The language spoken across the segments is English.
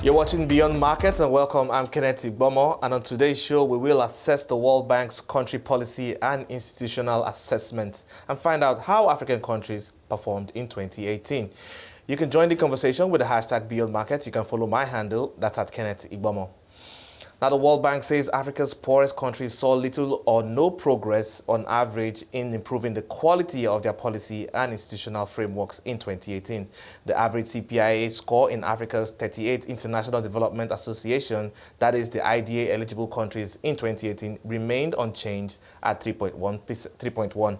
You're watching Beyond Markets, and welcome. I'm Kenneth Igbomor, and on today's show we will assess the World Bank's country policy and institutional assessment and find out how African countries performed in 2018. You can join the conversation with the hashtag Beyond Markets. You can follow my handle, that's at Kenneth Igbomor. Now, the World Bank says Africa's poorest countries saw little or no progress on average in improving the quality of their policy and institutional frameworks in 2018. The average CPIA score in Africa's 38 International Development Association, that is the IDA-eligible countries in 2018, remained unchanged at 3.1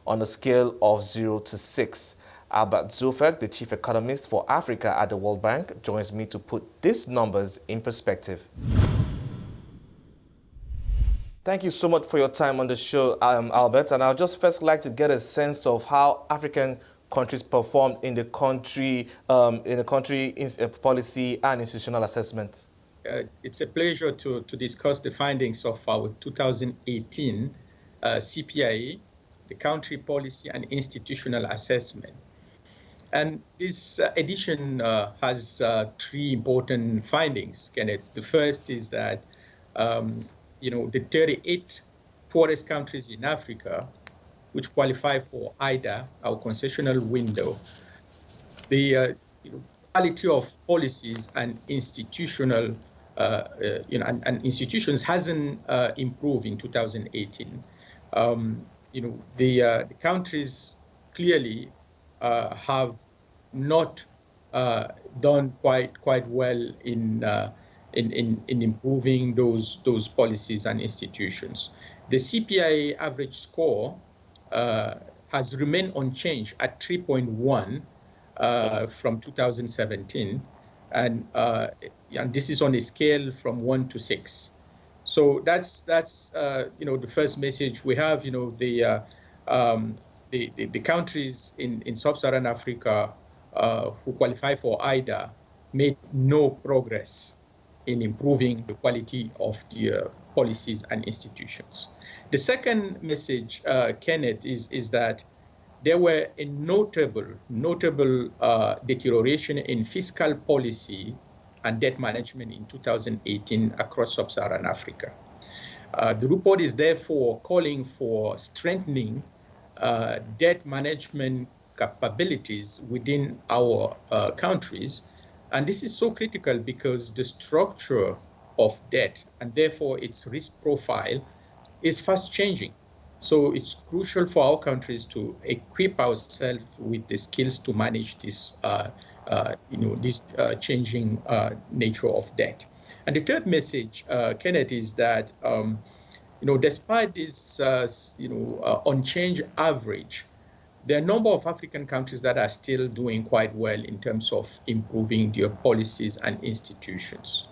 on a scale of 0 to 6. Albert Zeufack, the chief economist for Africa at the World Bank, joins me to put these numbers in perspective. Thank you so much for your time on the show, Albert. And I'd just first like to get a sense of how African countries performed in the country policy and institutional assessment. It's a pleasure to discuss the findings of our 2018 CPIA, the country policy and institutional assessment. And this edition has three important findings, Kenneth. The first is that the 38 poorest countries in Africa, which qualify for IDA, our concessional window, the quality of policies and institutional, and institutions hasn't improved in 2018. The countries clearly have not done quite well in improving those policies and institutions. The CPIA average score has remained unchanged at 3.1 from 2017, and this is on a scale from 1 to 6. So that's the first message we have. The countries in sub-Saharan Africa who qualify for IDA made no progress in improving the quality of the policies and institutions. The second message, Kenneth, is that there were a notable deterioration in fiscal policy and debt management in 2018 across sub-Saharan Africa. The report is therefore calling for strengthening debt management capabilities within our countries. And this is so critical because the structure of debt and therefore its risk profile is fast changing. So it's crucial for our countries to equip ourselves with the skills to manage this, changing nature of debt. And the third message, Kenneth, is that despite this, unchanged average, there are a number of African countries that are still doing quite well in terms of improving their policies and institutions.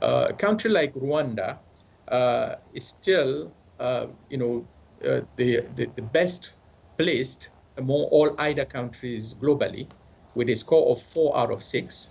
A country like Rwanda is still, the best placed among all IDA countries globally, with a score of 4 out of 6.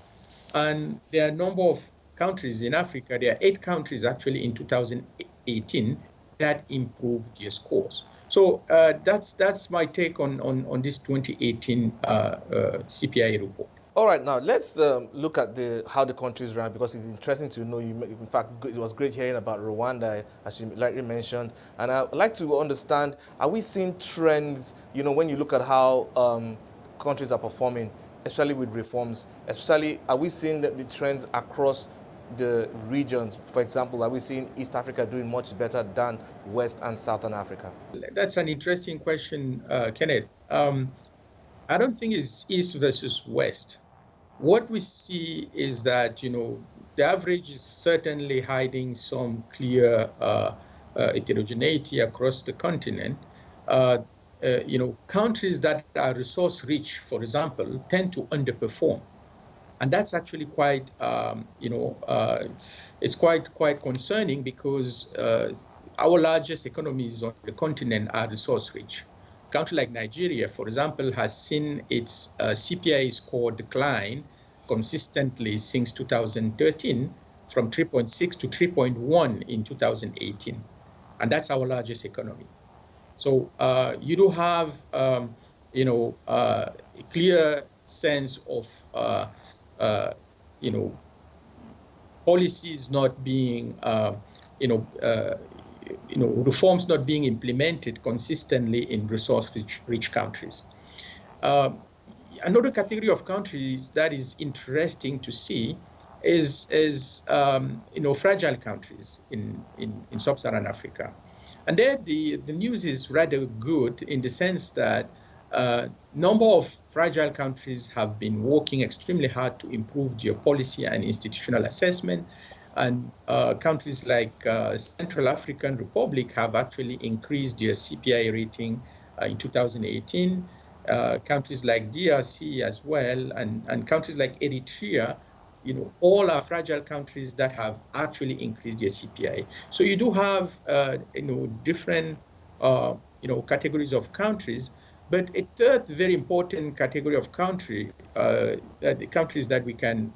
And there are a number of countries in Africa. There are 8 countries actually in 2018 that improved their scores. So that's my take on this 2018 CPIA report. All right, now let's look at how the countries ran, because it's interesting to know. In fact, it was great hearing about Rwanda, as you rightly mentioned. And I'd like to understand, are we seeing trends, when you look at how countries are performing, especially with reforms, are we seeing the trends across the regions? For example, are we seeing East Africa doing much better than West and Southern Africa? That's an interesting question, Kenneth. I don't think it's East versus West. What we see is that, the average is certainly hiding some clear heterogeneity across the continent. Countries that are resource rich, for example, tend to underperform. And that's actually quite, it's quite concerning, because our largest economies on the continent are resource rich. A country like Nigeria, for example, has seen its CPIA score decline consistently since 2013, from 3.6 to 3.1 in 2018. And that's our largest economy. So you do have, a clear sense of, policies not being, reforms not being implemented consistently in resource-rich countries. Another category of countries that is interesting to see is fragile countries in sub-Saharan Africa. And there the news is rather good in the sense that number of fragile countries have been working extremely hard to improve their policy and institutional assessment. And countries like Central African Republic have actually increased their CPIA rating in 2018. Countries like DRC as well, and countries like Eritrea, all are fragile countries that have actually increased their CPI. So you do have, different, categories of countries. But a third very important category of country, the countries that we can,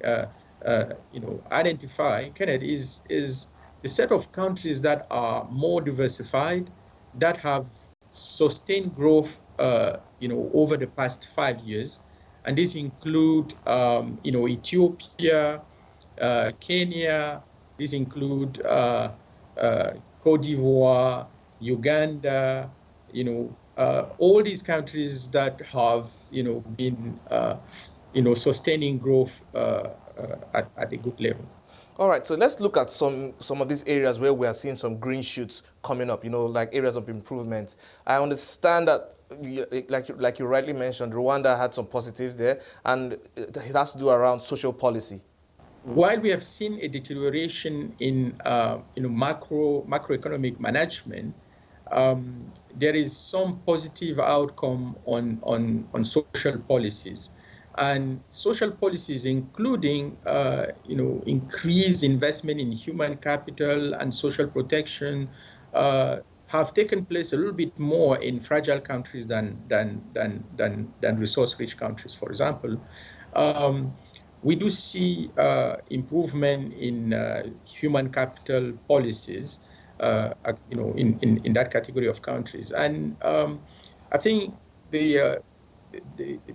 identify, Kenneth, is the set of countries that are more diversified, that have sustained growth, over the past 5 years. And these include, Ethiopia, Kenya, these include Cote d'Ivoire, Uganda, all these countries that have, been, sustaining growth at a good level. All right, so let's look at some of these areas where we are seeing some green shoots coming up, like areas of improvement. I understand that, like you rightly mentioned, Rwanda had some positives there, and it has to do around social policy. While we have seen a deterioration in macroeconomic management, there is some positive outcome on social policies. And social policies, including, increased investment in human capital and social protection, have taken place a little bit more in fragile countries than resource-rich countries. For example, we do see improvement in human capital policies, in that category of countries. And I think the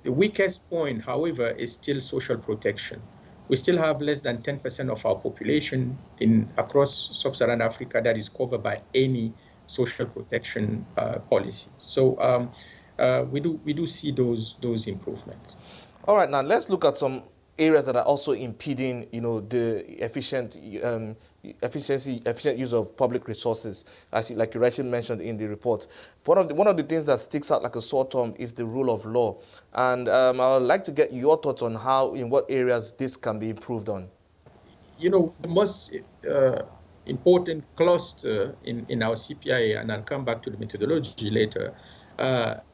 weakest point, however, is still social protection. We still have less than 10% of our population across sub-Saharan Africa that is covered by any social protection policy. So we do see those improvements. All right, now let's look at some areas that are also impeding, the efficient use of public resources, like you rightly mentioned in the report. One of the things that sticks out like a sore thumb is the rule of law, and I would like to get your thoughts on in what areas this can be improved on. The most important cluster in our CPIA, and I'll come back to the methodology later,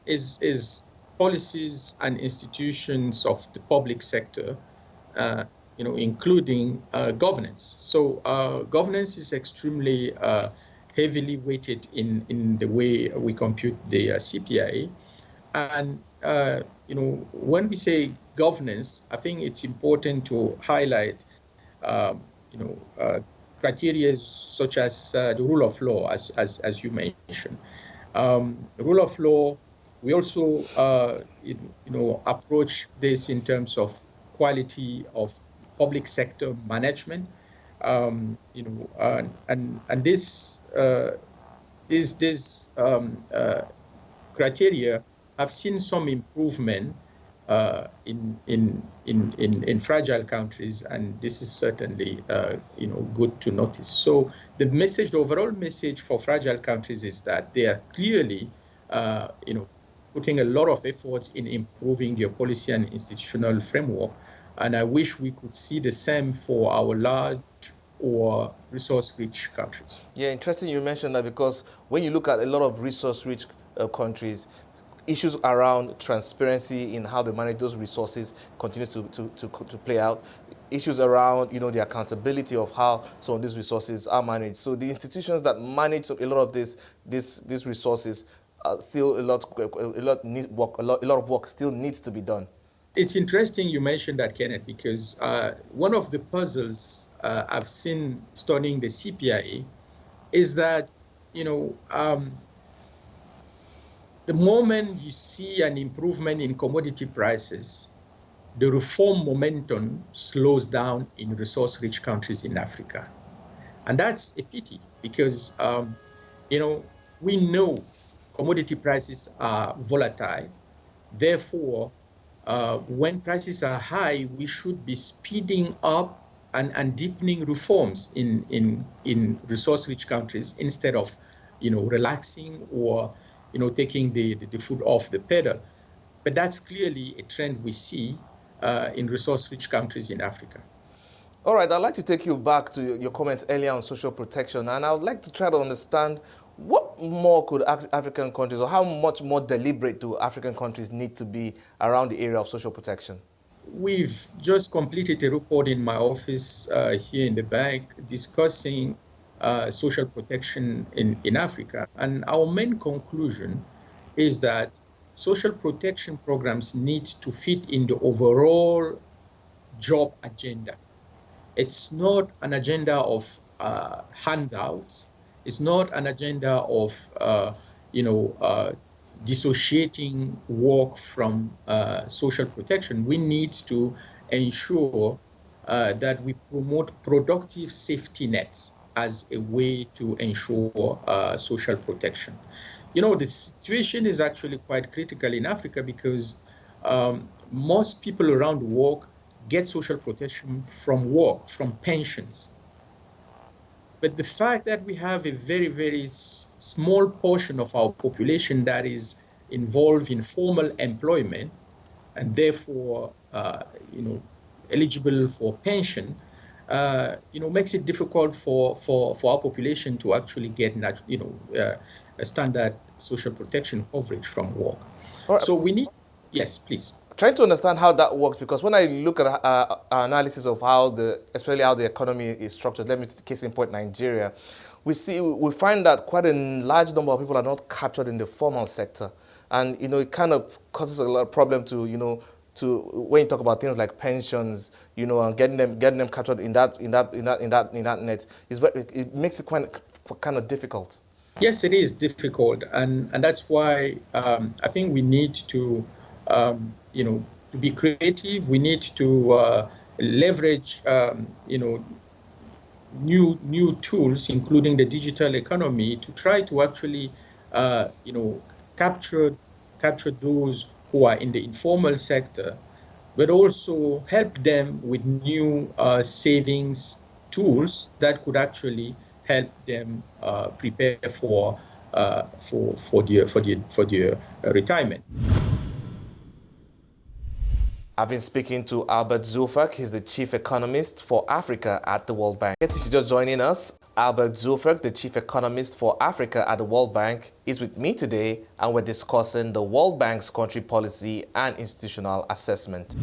is policies and institutions of the public sector, including governance. So governance is extremely heavily weighted in the way we compute the CPIA. And, when we say governance, I think it's important to highlight, criteria such as the rule of law, as you mentioned. The rule of law, we also, approach this in terms of quality of public sector management, and this criteria have seen some improvement in fragile countries, and this is certainly good to notice. So the overall message for fragile countries is that they are clearly putting a lot of efforts in improving their policy and institutional framework. And I wish we could see the same for our large or resource-rich countries. Yeah, interesting you mentioned that, because when you look at a lot of resource-rich countries, issues around transparency in how they manage those resources continue to play out. Issues around, the accountability of how some of these resources are managed. So the institutions that manage a lot of these resources, still a lot of work still needs to be done. It's interesting you mentioned that, Kenneth, because one of the puzzles I've seen studying the CPIA is that, the moment you see an improvement in commodity prices, the reform momentum slows down in resource-rich countries in Africa. And that's a pity because, we know commodity prices are volatile. Therefore, when prices are high, we should be speeding up and deepening reforms in resource-rich countries instead of, relaxing or, taking the foot off the pedal. But that's clearly a trend we see in resource-rich countries in Africa. All right, I'd like to take you back to your comments earlier on social protection, and I would like to try to understand what more could African countries, or how much more deliberate do African countries need to be around the area of social protection? We've just completed a report in my office here in the bank discussing social protection in Africa. And our main conclusion is that social protection programs need to fit in the overall job agenda. It's not an agenda of handouts. It's not an agenda of, dissociating work from social protection. We need to ensure that we promote productive safety nets as a way to ensure social protection. The situation is actually quite critical in Africa because most people around the world get social protection from work, from pensions. But the fact that we have a very, very small portion of our population that is involved in formal employment and therefore, eligible for pension, makes it difficult for our population to actually get, a standard social protection coverage from work. Right. So we need, yes, please. Trying to understand how that works, because when I look at our analysis of especially how the economy is structured, let me case in point Nigeria, we find that quite a large number of people are not captured in the formal sector, and it kind of causes a lot of problem to when you talk about things like pensions, and getting them captured in that net, it makes it kind of difficult. Yes, it is difficult, and that's why I think we need to. To be creative, we need to leverage, new tools, including the digital economy, to try to actually, capture those who are in the informal sector, but also help them with new savings tools that could actually help them prepare for their retirement. I've been speaking to Albert Zeufack. He's the Chief Economist for Africa at the World Bank. If you're just joining us, Albert Zeufack, the Chief Economist for Africa at the World Bank, is with me today, and we're discussing the World Bank's country policy and institutional assessment.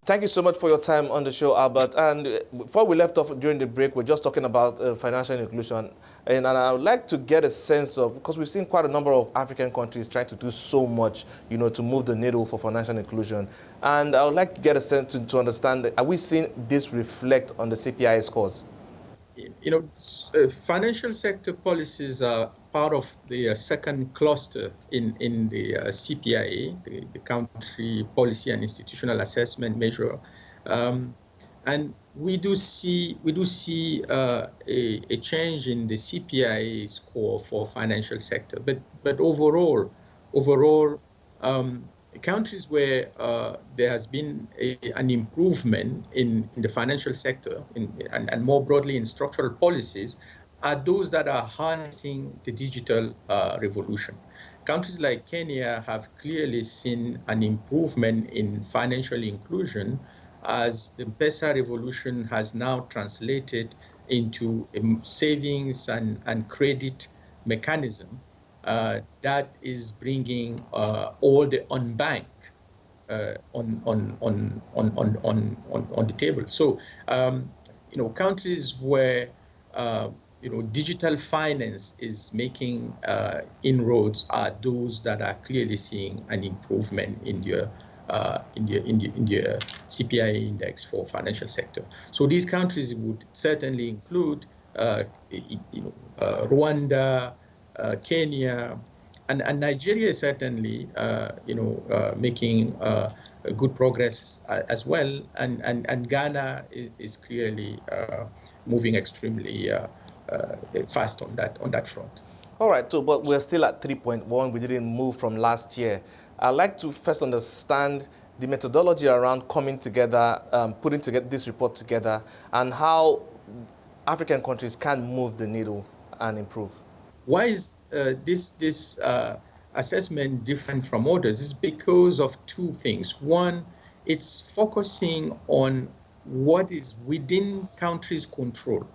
Thank you so much for your time on the show, Albert. And before we left off during the break, we're just talking about financial inclusion. And I would like to get a sense of, because we've seen quite a number of African countries trying to do so much, to move the needle for financial inclusion. And I would like to get a sense to understand, are we seeing this reflect on the CPIA scores? Financial sector policies are part of the second cluster in the CPIA, the Country Policy and Institutional Assessment measure, and we do see a change in the CPIA score for financial sector, but overall, countries where there has been an improvement in the financial sector and more broadly in structural policies are those that are harnessing the digital revolution. Countries like Kenya have clearly seen an improvement in financial inclusion as the M-Pesa revolution has now translated into a savings and credit mechanism that is bringing all the unbanked on the table. So, countries where digital finance is making inroads are those that are clearly seeing an improvement in their CPIA index for financial sector. So these countries would certainly include Rwanda, Kenya, and Nigeria is certainly, making good progress as well, and Ghana is clearly moving extremely fast on that front. All right, so but we're still at 3.1. We didn't move from last year. I'd like to first understand the methodology around coming together, putting together this report together, and how African countries can move the needle and improve. Why is this assessment different from others? It's because of two things. One, it's focusing on what is within countries' control.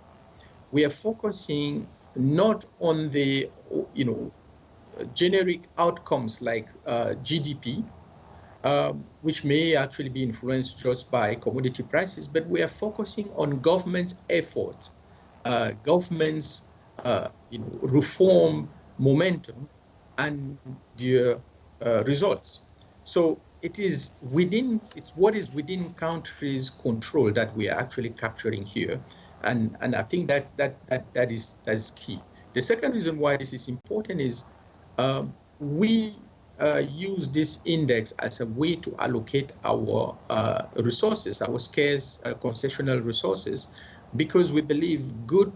We are focusing not on the generic outcomes like GDP, which may actually be influenced just by commodity prices, but we are focusing on government's effort, government's reform momentum and their results. So it's what is within countries' control that we are actually capturing here. And I think that is key. The second reason why this is important is we use this index as a way to allocate our resources, our scarce concessional resources, because we believe good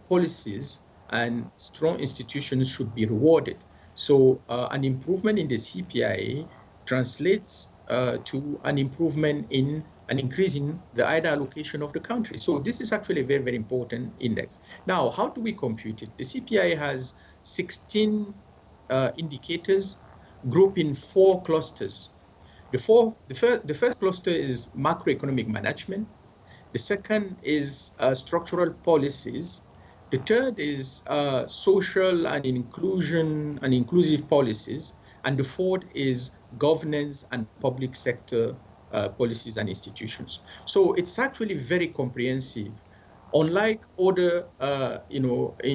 policies and strong institutions should be rewarded. So an improvement in the CPIA translates to an improvement in an increase in the IDA allocation of the country. So this is actually a very, very important index. Now, how do we compute it? The CPIA has 16 indicators grouped in 4 clusters. The first cluster is macroeconomic management. The second is structural policies. The third is social and inclusive policies. And the fourth is governance and public sector policies and institutions. So it's actually very comprehensive. Unlike other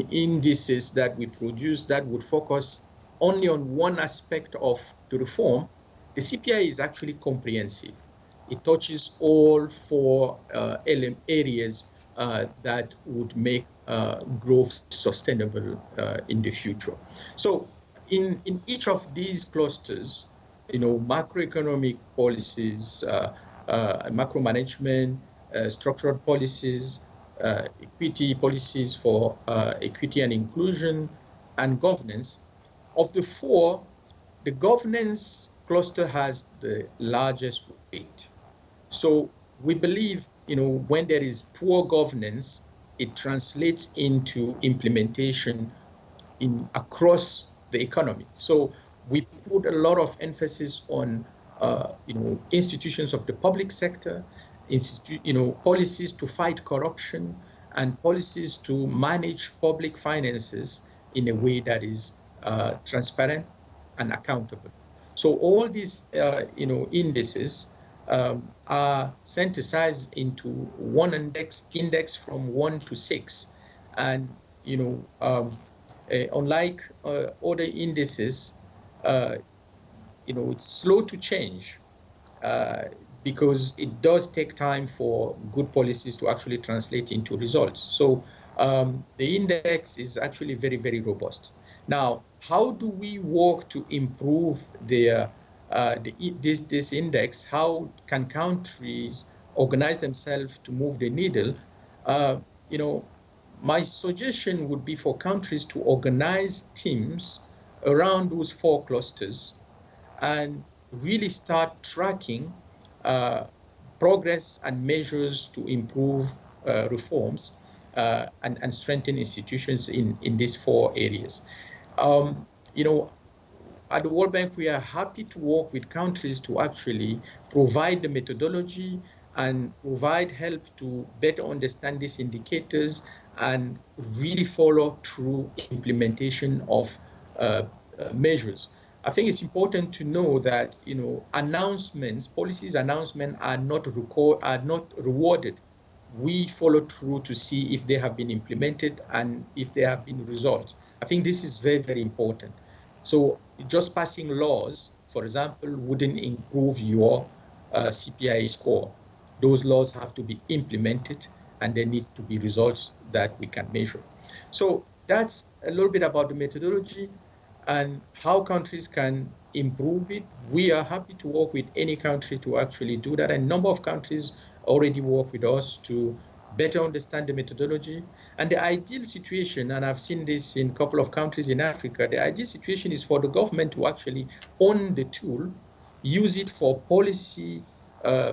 indices that we produce that would focus only on one aspect of the reform, the CPI is actually comprehensive. It touches all 4 areas that would make growth sustainable in the future. So in each of these clusters, macroeconomic policies, macro management, structural policies, equity policies for equity and inclusion, and governance. Of the 4, the governance cluster has the largest weight. So we believe, when there is poor governance, it translates into implementation across the economy. So we put a lot of emphasis on, institutions of the public sector, policies to fight corruption, and policies to manage public finances in a way that is transparent and accountable. So all these, indices are synthesized into one index from 1 to 6, and unlike other indices, it's slow to change because it does take time for good policies to actually translate into results. So the index is actually very, very robust. Now, how do we work to improve this index? How can countries organize themselves to move the needle? My suggestion would be for countries to organize teams around those 4 clusters and really start tracking progress and measures to improve reforms and strengthen institutions in these 4 areas. At the World Bank, we are happy to work with countries to actually provide the methodology and provide help to better understand these indicators and really follow through implementation of measures. I think it's important to know that policies announcements are not rewarded. We follow through to see if they have been implemented and if there have been results. I think this is very, very important. So just passing laws, for example, wouldn't improve your CPIA score. Those laws have to be implemented, and there need to be results that we can measure. So that's a little bit about the methodology. and how countries can improve it. We are happy to work with any country to actually do that. A number of countries already work with us to better understand the methodology. And the ideal situation, and I've seen this in a couple of countries in Africa, the ideal situation is for the government to actually own the tool, use it for policy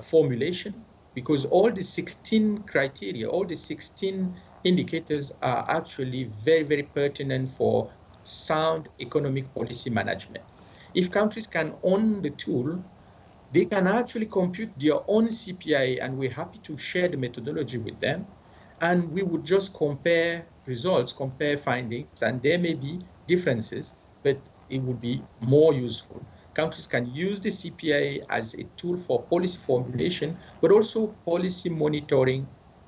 formulation, because all the 16 criteria, all the 16 indicators are actually very, very pertinent for sound economic policy management. If countries can own the tool, they can actually compute their own CPIA, and we're happy to share the methodology with them. And we would just compare results, compare findings, and there may be differences, but it would be more useful. Countries can use the CPIA as a tool for policy formulation, but also policy monitoring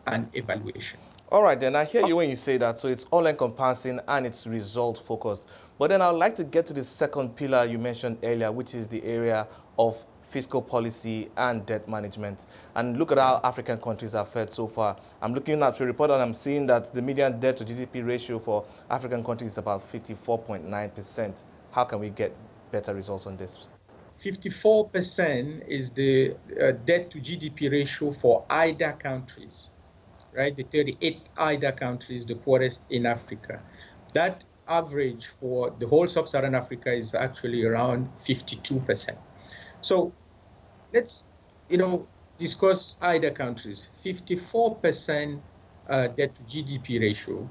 and evaluation. All right, then I hear you when you say that. So it's all-encompassing and it's result-focused. But then I'd like to get to the second pillar you mentioned earlier, which is the area of fiscal policy and debt management. And look at how African countries have fared so far. I'm looking at your report and I'm seeing that the median debt to GDP ratio for African countries is about 54.9%. How can we get better results on this? 54% is the debt to GDP ratio for IDA countries, right? The 38 IDA countries, the poorest in Africa. That average for the whole sub-Saharan Africa is actually around 52%. So let's, discuss IDA countries. 54% debt to GDP ratio,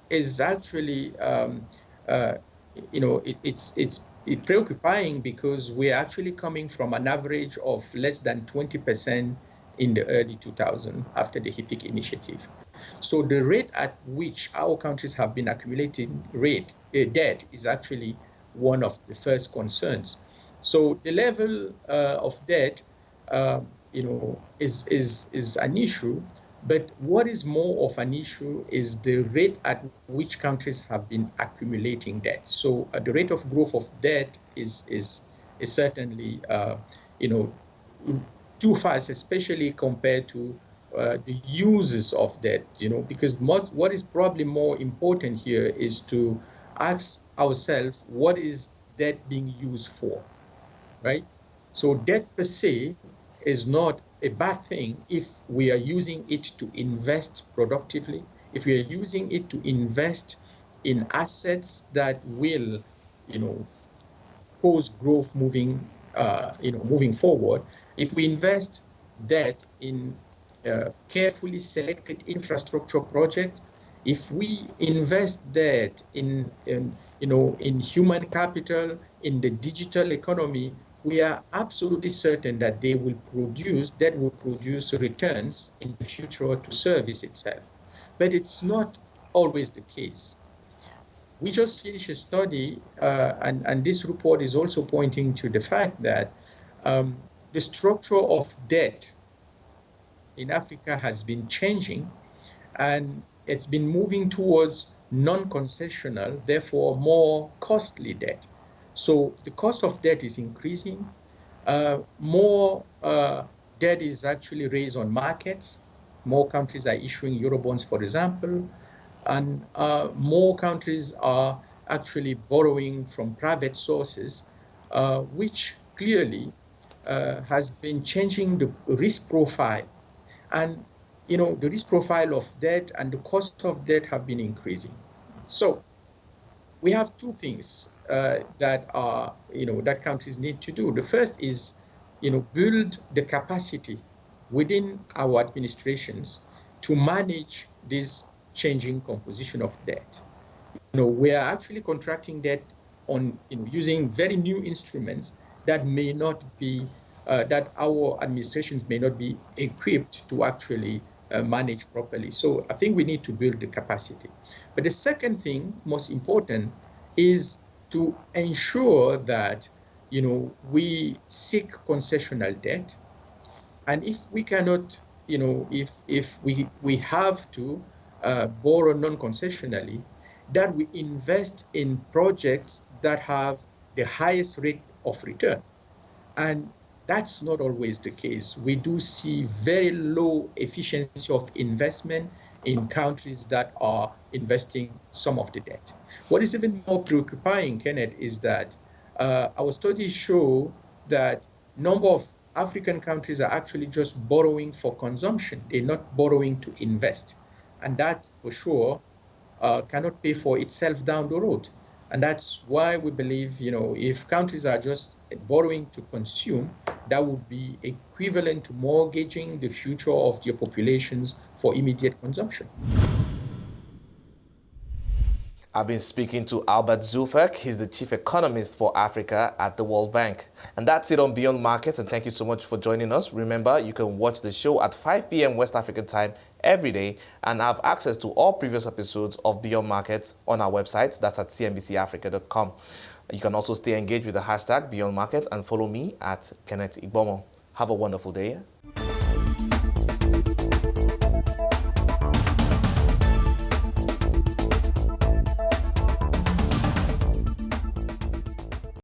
is actually, it's preoccupying because we're actually coming from an average of less than 20% in the early 2000s after the HIPIC initiative. So the rate at which our countries have been accumulating debt is actually one of the first concerns. So the level of debt, is an issue, but what is more of an issue is the rate at which countries have been accumulating debt. So the rate of growth of debt is certainly, too fast, especially compared to the uses of debt, because what is probably more important here is to ask ourselves, what is debt being used for, right? So debt per se is not a bad thing if we are using it to invest productively, if we are using it to invest in assets that will, cause growth moving forward. If we invest debt in carefully selected infrastructure projects, if we invest debt in human capital, in the digital economy, we are absolutely certain that that will produce returns in the future to service itself. But it's not always the case. We just finished a study, and this report is also pointing to the fact that the structure of debt in Africa has been changing, and it's been moving towards non-concessional, therefore more costly debt. So the cost of debt is increasing. More debt is actually raised on markets. More countries are issuing Eurobonds, for example, and more countries are actually borrowing from private sources, which clearly has been changing the risk profile. And the risk profile of debt and the cost of debt have been increasing. So we have two things that countries need to do. The first is, build the capacity within our administrations to manage this changing composition of debt. We are actually contracting debt on using very new instruments that may not be that our administrations may not be equipped to actually manage properly. So I think we need to build the capacity. But the second thing, most important, is to ensure that we seek concessional debt, and if we cannot, if we have to borrow non-concessionally, that we invest in projects that have the highest rate of return. And that's not always the case. We do see very low efficiency of investment in countries that are investing some of the debt. What is even more preoccupying, Kenneth, is that our studies show that number of African countries are actually just borrowing for consumption. They're not borrowing to invest. And that, for sure, cannot pay for itself down the road. And that's why we believe, if countries are just borrowing to consume, that would be equivalent to mortgaging the future of their populations for immediate consumption. I've been speaking to Albert Zeufack. He's the Chief Economist for Africa at the World Bank. And that's it on Beyond Markets, and thank you so much for joining us. Remember, you can watch the show at 5 p.m. West African time every day and have access to all previous episodes of Beyond Markets on our website. That's at cnbcafrica.com. You can also stay engaged with the hashtag Beyond Markets and follow me at Kenneth Igbomor. Have a wonderful day.